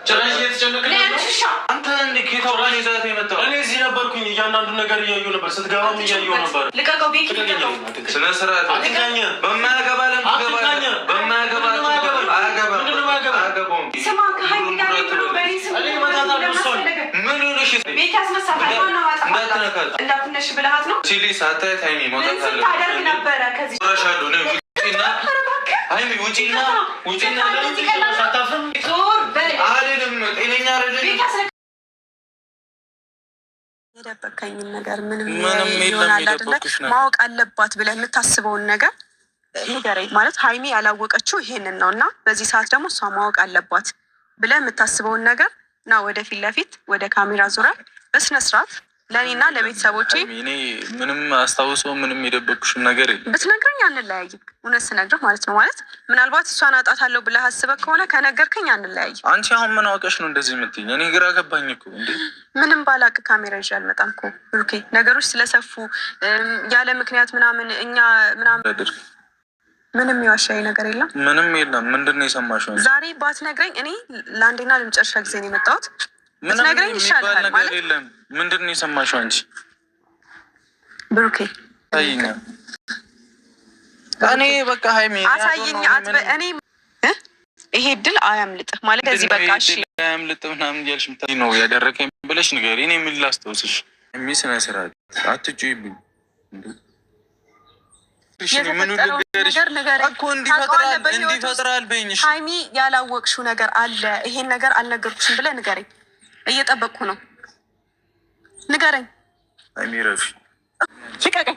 ጭራሽ እየተጨነቀ አንተ እንዴት ከታውራ ይዛት የመጣው? እኔ እዚህ ነበርኩኝ። እያንዳንዱ ነገር እያየሁ ነበር። ስትገባም እያየሁ ነበር። ልቀቀው ቤት ልቀቀው። ስነ ስርዓት አትጋኛ። በማያገባ ለምትገባ በማያገባ አያገባም። ስማ ከሀይሚ ጋር ብሎ በኔ ስም እኔ መታታ ልሶን ምን ሆነሽ ቤት ያስመሳፋ እንዳትነሽ ብለሃት ነው ሲሊ ሳታይ ታይሚ ማውጣት አለ ታደርግ ነበረ ከዚህ ራሻሉ ነው ውጪና ሃይሚ ውጪና ሳታፍም ዞር በል አይደለም ጤነኛ አይደለም። የደበቀኝ ነገር ምንም ይሆናል አይደለ? ማወቅ አለባት ብለህ የምታስበውን ነገር ንገረኝ። ማለት ሃይሚ ያላወቀችው ይሄንን ነው እና በዚህ ሰዓት ደግሞ እሷ ማወቅ አለባት ብለህ የምታስበውን ነገር እና ወደ ፊት ለፊት ወደ ካሜራ ዙሪያ በስነ ስርዓት ለእኔና ለቤተሰቦቼ እኔ ምንም አስታውሰው ምንም የደበቅኩሽም ነገር የለም። ብትነግረኝ አንለያይም። እውነት ስነግርህ ማለት ነው። ማለት ምናልባት እሷን አጣታለሁ ብለህ አስበህ ከሆነ ከነገርከኝ አንለያይም። አንቺ አሁን ምን አውቀሽ ነው እንደዚህ የምትይኝ? እኔ ግራ ገባኝ እኮ እንዴ። ምንም ባላቅ ካሜራ ይዤ አልመጣም እኮ ብሩኬ። ነገሮች ስለሰፉ ያለ ምክንያት ምናምን እኛ ምናምን ምንም የዋሻዬ ነገር የለም። ምንም የለም። ምንድን ነው የሰማሽው? ዛሬ ባትነግረኝ እኔ ለአንዴና ለመጨረሻ ጊዜ ነው የመጣሁት። ብትነግረኝ ይሻላል ማለት የለም። ምንድን ነው የሰማሽው አንቺ? ብሩኬ አሳይኝ። እኔ በቃ ሃይሚ አሳይኝ። እኔ ይሄ ድል አያምልጥህ ማለት እዚህ በቃ እሺ፣ አያምልጥህ ምናምን እያልሽ ምታይ ነው ያደረከኝ ብለሽ ንገሪ። እኔ ምን ላስታውስሽ? የሚስነ ስርዓት አትጩይብኝ እንዴ። እንዲፈጥራል በይኝሽ። ሃይሚ ያላወቅሽው ነገር አለ። ይሄን ነገር አልነገርኩሽም ብለህ ንገረኝ። እየጠበቅኩ ነው። ንገረኝ። ሃይሚ ረፊ ልቀቀኝ።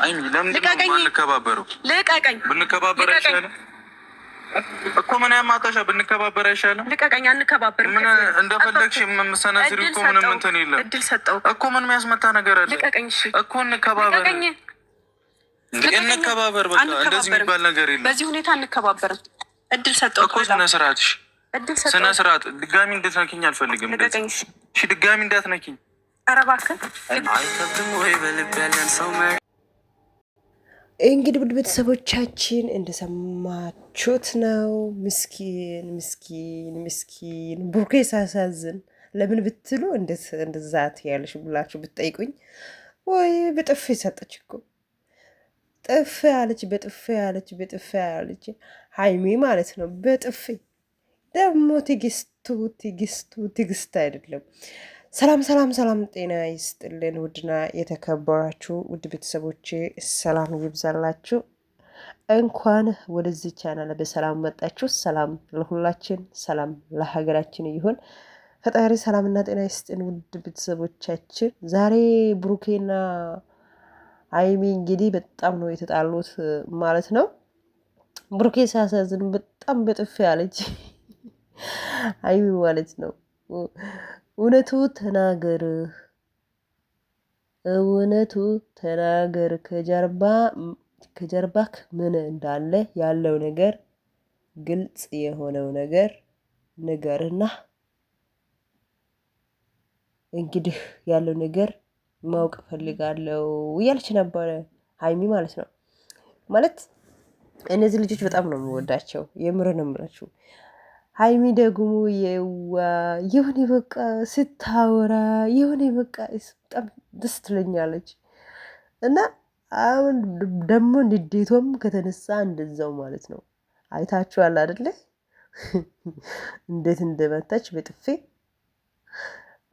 ሃይሚ ለምንድን ነው የማንከባበረው? ልቀቀኝ። ብንከባበር አይሻልም እኮ? ምን ያማታሻ? ብንከባበር አይሻልም? ልቀቀኝ። አንከባበር። ምን እንደፈለግሽ የምሰነዝር እኮ ምንም እንትን የለም። እድል ሰጠው እኮ። ምን የሚያስመታ ነገር አለ? ልቀቀኝ እኮ። እንከባበር እንከባበር። በቃ እንደዚህ የሚባል ነገር የለም። በዚህ ሁኔታ እንከባበርም። እድል ሰጠው እኮ። ስነ ስርዓትሽ ስነ ስርዓት። ድጋሚ እንድትነኪኝ አልፈልግም። እሺ ድጋሚ እንዳትነኪኝ። ኧረ እባክህ አይከብድም ወይ? በልብ ያለን ሰው እንግዲህ ውድ ቤተሰቦቻችን እንደሰማችሁት ነው። ምስኪን ብሩኬ ሳሳዝን። ለምን ብትሉ እንደዛ ትያለሽ ብላችሁ ብትጠይቁኝ፣ ወይ በጥፍ ሰጠች እኮ ጥፍ ያለች ሃይሚ ማለት ነው። በጥፍ ደግሞ ትዕግስት አይደለም። ሰላም ጤና ይስጥልን። ውድና የተከበራችሁ ውድ ቤተሰቦቼ ሰላም ይብዛላችሁ። እንኳን ወደዚህ ቻናል በሰላም መጣችሁ። ሰላም ለሁላችን፣ ሰላም ለሀገራችን ይሁን። ፈጣሪ ሰላምና ጤና ይስጥን። ውድ ቤተሰቦቻችን ዛሬ ብሩኬና ሃይሚ እንግዲህ በጣም ነው የተጣሉት ማለት ነው። ብሩኬ ሲያሳዝን በጣም በጥፍ ያለች ሃይሚ ማለት ነው። እውነቱ ተናገር ከጀርባክ ምን እንዳለ ያለው ነገር ግልጽ የሆነው ነገር ንገርና እንግዲህ ያለው ነገር ማወቅ ፈልጋለሁ እያለች ነበረ ሃይሚ ማለት ነው። ማለት እነዚህ ልጆች በጣም ነው የምወዳቸው፣ የምር ነው የምላችሁ። ሃይሚ ደግሞ የሆነ በቃ ስታወራ የሆነ በቃ በጣም ደስ ትለኛለች። እና አሁን ደግሞ ንዴቷም ከተነሳ እንደዛው ማለት ነው። አይታችኋል አይደለ? እንዴት እንደመታች በጥፌ።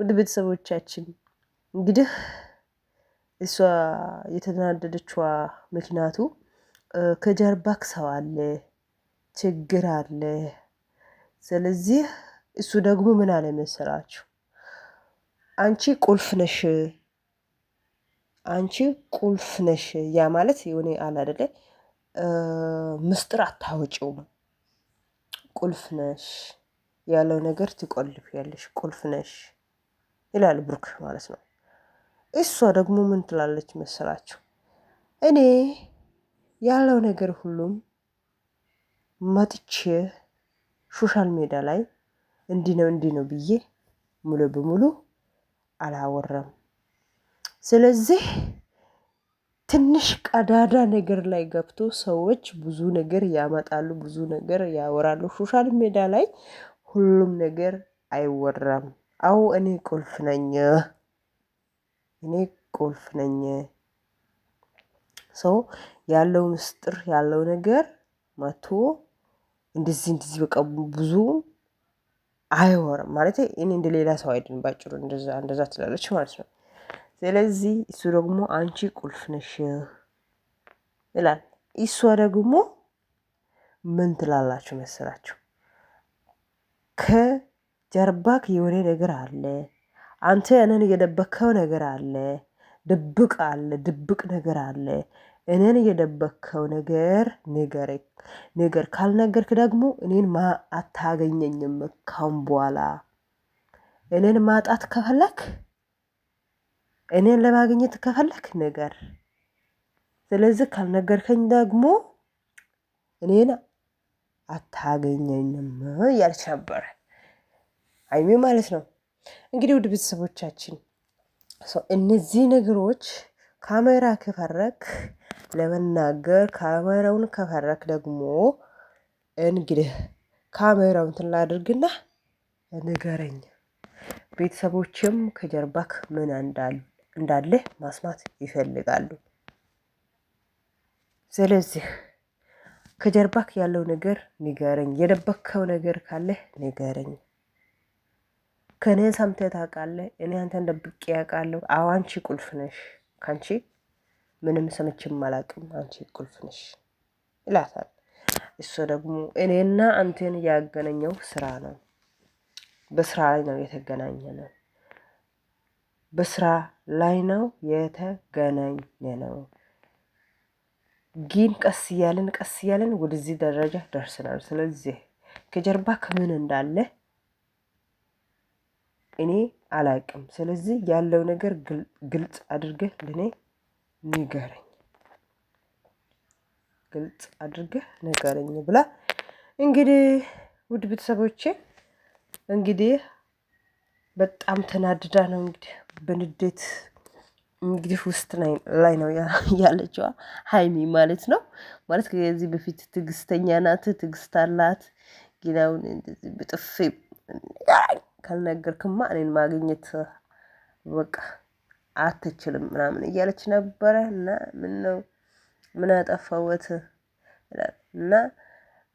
ውድ ቤተሰቦቻችን እንግዲህ እሷ የተናደደችዋ ምክንያቱ ከጀርባክ ሰው አለ፣ ችግር አለ። ስለዚህ እሱ ደግሞ ምን አለ መሰላችሁ? አንቺ ቁልፍ ነሽ። ያ ማለት የሆነ አለ አይደለ? ምስጢር አታወጪውም። ቁልፍ ነሽ ያለው ነገር ትቆልፍ ያለሽ ቁልፍ ነሽ ይላል ብሩክ ማለት ነው። እሷ ደግሞ ምን ትላለች መሰላችሁ? እኔ ያለው ነገር ሁሉም መጥቼ ሶሻል ሜዳ ላይ እንዲህ ነው ብዬ ሙሉ በሙሉ አላወራም። ስለዚህ ትንሽ ቀዳዳ ነገር ላይ ገብቶ ሰዎች ብዙ ነገር ያመጣሉ፣ ብዙ ነገር ያወራሉ። ሶሻል ሜዳ ላይ ሁሉም ነገር አይወራም። አዎ እኔ ቁልፍ ነኝ፣ እኔ ቁልፍ ነኝ። ሰው ያለው ምስጢር ያለው ነገር መቶ እንደዚህ እንደዚህ በቃ ብዙ አይወራም ማለት እኔ እንደ ሌላ ሰው አይደለም። ባጭሩ እንደዛ ትላለች ማለት ነው። ስለዚህ እሱ ደግሞ አንቺ ቁልፍ ነሽ ይላል። እሷ ደግሞ ምን ትላላችሁ መሰላችሁ? ከጀርባክ የሆነ ነገር አለ፣ አንተ እኔን የደበከው ነገር አለ፣ ድብቅ ነገር አለ። እኔን የደበከው ነገር ነገር ካልነገርክ ደግሞ እኔን አታገኘኝም ካሁን በኋላ። እኔን ማጣት ከፈለክ፣ እኔን ለማግኘት ከፈለክ ነገር። ስለዚህ ካልነገርከኝ ደግሞ እኔን አታገኘኝም እያለች ነበረ ሀይሚ ማለት ነው። እንግዲህ ውድ ቤተሰቦቻችን እነዚህ ነገሮች ካሜራ ከፈረክ ለመናገር ካሜራውን ከፈረክ ደግሞ እንግዲህ ካሜራውን እንትን ላድርግና ንገረኝ። ቤተሰቦችም ከጀርባክ ምን እንዳለ ማስማት ይፈልጋሉ። ስለዚህ ከጀርባክ ያለው ነገር ንገረኝ፣ የደበከው ነገር ካለ ንገረኝ። ከእኔ ሰምተህ ታውቃለህ? እኔ አንተን ደብቄ ያውቃለሁ? አዎ አንቺ ቁልፍ ነሽ፣ ካንቺ ምንም ሰምቼም አላውቅም፣ አንቺ ቁልፍ ነሽ ይላታል። እሱ ደግሞ እኔና አንተን ያገናኘው ስራ ነው፣ በስራ ላይ ነው የተገናኘ ነው፣ በስራ ላይ ነው የተገናኘ ነው። ግን ቀስ እያለን ወደዚህ ደረጃ ደርሰናል። ስለዚህ ከጀርባ ከምን እንዳለ እኔ አላቅም። ስለዚህ ያለው ነገር ግልጽ አድርገህ ለኔ ንገረኝ፣ ግልጽ አድርገህ ንገረኝ ብላ እንግዲህ ውድ ቤተሰቦቼ እንግዲህ በጣም ተናድዳ ነው እንግዲህ በንዴት እንግዲህ ውስጥ ላይ ነው ያለችዋ ሀይሚ ማለት ነው። ማለት ከዚህ በፊት ትዕግስተኛ ናት፣ ትዕግስት አላት። ግን አሁን እንደዚህ በጥፊ ካልነገርክማ እኔን ማግኘት በቃ አትችልም ምናምን እያለች ነበረ። እና ምን አጠፋወት እና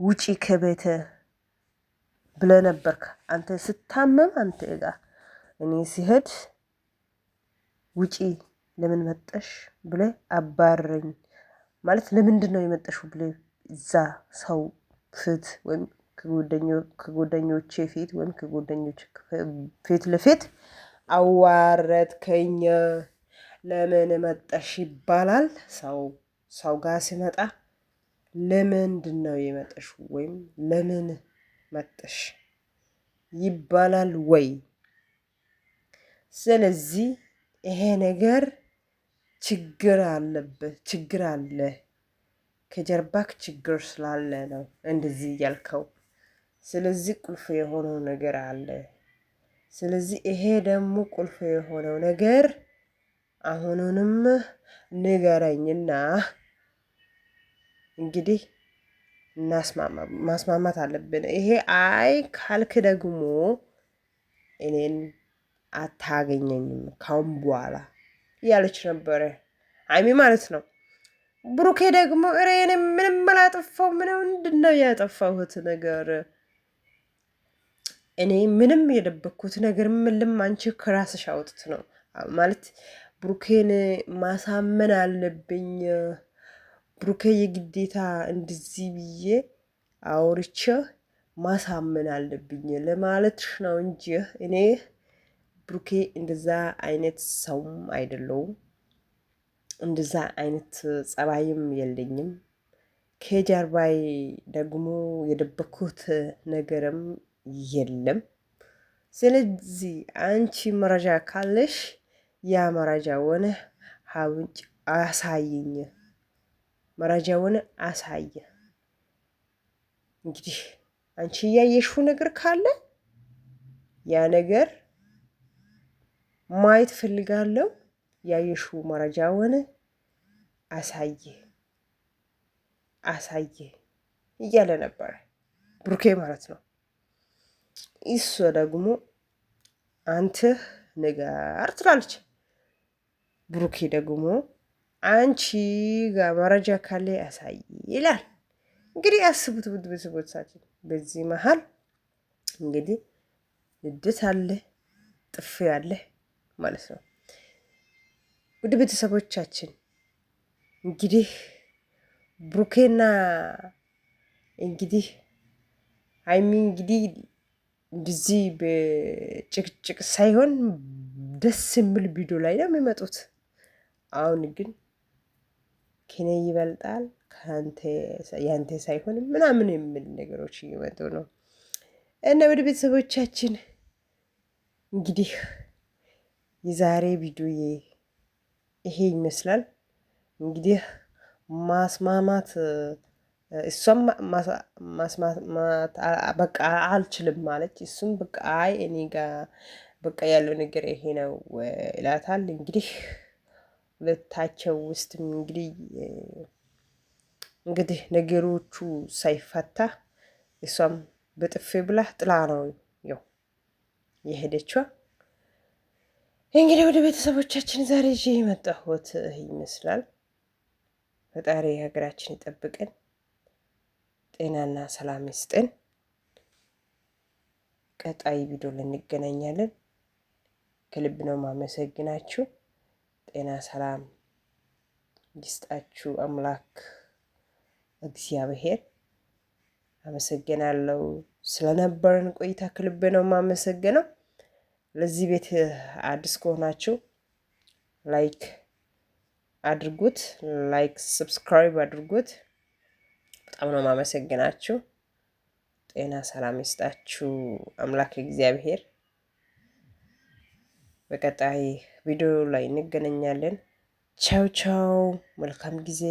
ውጪ ከቤተ ብለህ ነበርክ አንተ ስታመም አንተ ጋር እኔ ሲሄድ ውጪ ለምን መጠሽ ብለህ አባረኝ ማለት ለምንድን ነው የመጠሽው ብለህ እዛ ሰው ፊት ወይም ከጓደኞቼ ፊት ወይም ከጓደኞች ፊት ለፊት አዋረድከኝ። ለምን መጠሽ ይባላል። ሰው ጋር ሲመጣ ለምንድን ነው የመጠሽው ወይም ለምን መጠሽ ይባላል ወይ? ስለዚህ ይሄ ነገር ችግር አለብህ፣ ችግር አለ፣ ከጀርባክ ችግር ስላለ ነው እንደዚህ እያልከው። ስለዚህ ቁልፍ የሆነው ነገር አለ። ስለዚህ ይሄ ደግሞ ቁልፍ የሆነው ነገር አሁኑንም ንገረኝና እንግዲህ ማስማማት አለብን። ይሄ አይ ካልክ ደግሞ እኔን አታገኘኝም ካሁን በኋላ እያለች ነበረ ሀይሚ ማለት ነው። ብሩኬ ደግሞ እኔ ምንም አላጠፋው፣ ምንድን ነው ያጠፋሁት ነገር? እኔ ምንም የደበኩት ነገር ምንም አንቺ ከራስሽ አውጥት ነው ማለት ብሩኬን ማሳመን አለብኝ። ብሩኬ የግዴታ እንደዚህ ብዬ አውርቼህ ማሳመን አለብኝ ለማለትሽ ነው እንጂ እኔ ብሩኬ እንደዛ አይነት ሰውም አይደለውም፣ እንደዛ አይነት ጸባይም የለኝም። ከጀርባይ ደግሞ የደበኩት ነገርም የለም። ስለዚህ አንቺ መረጃ ካለሽ ያ መረጃ ሆነ ሀውንጭ አሳይኝ፣ መረጃ ሆነ አሳየ። እንግዲህ አንቺ እያየሽው ነገር ካለ ያ ነገር ማየት ፈልጋለሁ። ያየሽው መረጃ ሆነ አሳየ እያለ ነበረ ብሩኬ ማለት ነው። እሷ ደግሞ አንተ ንገር ትላለች። ብሩኬ ደግሞ አንቺ ጋር መረጃ ካለ ያሳይ ይላል። እንግዲህ አስቡት ውድ ቤተሰቦቻችን፣ በዚህ መሀል እንግዲህ ንዴት አለ፣ ጥፊ አለ ማለት ነው። ውድ ቤተሰቦቻችን እንግዲህ ብሩኬና እንግዲህ ሀይሚ እንግዲህ እንደዚህ በጭቅጭቅ ሳይሆን ደስ የሚል ቪዲዮ ላይ ነው የሚመጡት። አሁን ግን ከኔ ይበልጣል ያንተ ሳይሆን ምናምን የሚል ነገሮች እየመጡ ነው። እና ወደ ቤተሰቦቻችን እንግዲህ የዛሬ ቪዲዮ ይሄ ይመስላል። እንግዲህ ማስማማት እሷም ማስማማት በቃ አልችልም ማለች። እሱም በቃ አይ እኔ ጋር በቃ ያለው ነገር ይሄ ነው ይላታል። እንግዲህ ሁለታቸው ውስጥም እንግዲህ ነገሮቹ ሳይፈታ እሷም በጥፌ ብላ ጥላ ነው ያው የሄደችው። እንግዲህ ወደ ቤተሰቦቻችን ዛሬ ይዤ የመጣሁት ይመስላል። ፈጣሪ ሀገራችን ይጠብቀን፣ ጤናና ሰላም ይስጠን። ቀጣይ ቪዲዮ እንገናኛለን። ከልብ ነው ማመሰግናችሁ። ጤና ሰላም ይስጣችሁ አምላክ እግዚአብሔር። አመሰግናለሁ ስለነበረን ቆይታ ከልብ ነው ማመሰግነው። ለዚህ ቤት አዲስ ከሆናችሁ ላይክ አድርጉት፣ ላይክ ሰብስክራይብ አድርጉት። በጣም ነው ማመሰግናችሁ። ጤና ሰላም ይስጣችሁ አምላክ እግዚአብሔር። በቀጣይ ቪዲዮ ላይ እንገናኛለን። ቻው ቻው። መልካም ጊዜ፣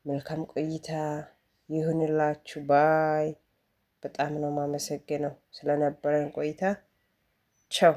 መልካም ቆይታ ይሁንላችሁ። ባይ። በጣም ነው ማመሰግነው ስለነበረን ቆይታ። ቻው